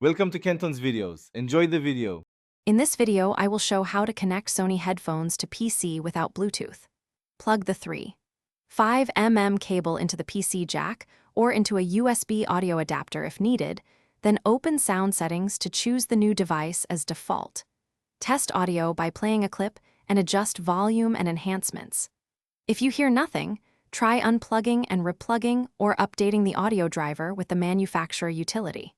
Welcome to Kenton's videos. Enjoy the video. In this video, I will show how to connect Sony headphones to PC without Bluetooth. Plug the 3.5 mm cable into the PC jack or into a USB audio adapter if needed, then open sound settings to choose the new device as default. Test audio by playing a clip and adjust volume and enhancements. If you hear nothing, try unplugging and replugging or updating the audio driver with the manufacturer utility.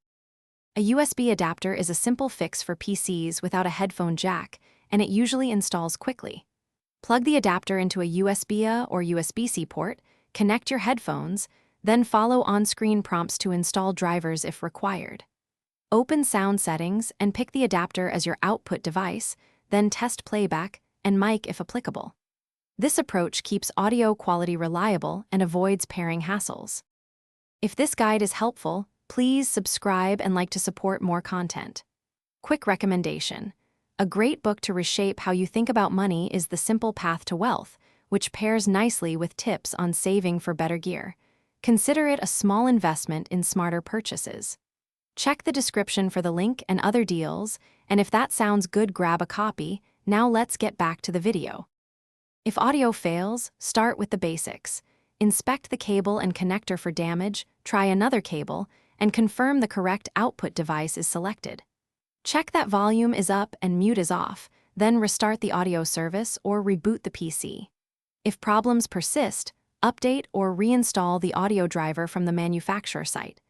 A USB adapter is a simple fix for PCs without a headphone jack, and it usually installs quickly. Plug the adapter into a USB-A or USB-C port, connect your headphones, then follow on-screen prompts to install drivers if required. Open sound settings and pick the adapter as your output device, then test playback and mic if applicable. This approach keeps audio quality reliable and avoids pairing hassles. If this guide is helpful, please subscribe and like to support more content. Quick recommendation. A great book to reshape how you think about money is The Simple Path to Wealth, which pairs nicely with tips on saving for better gear. Consider it a small investment in smarter purchases. Check the description for the link and other deals, and if that sounds good, grab a copy. Now let's get back to the video. If audio fails, start with the basics. Inspect the cable and connector for damage, try another cable, and confirm the correct output device is selected. Check that volume is up and mute is off, then restart the audio service or reboot the PC. If problems persist, update or reinstall the audio driver from the manufacturer site.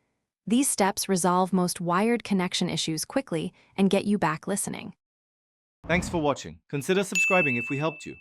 These steps resolve most wired connection issues quickly and get you back listening. Thanks for watching. Consider subscribing if we helped you.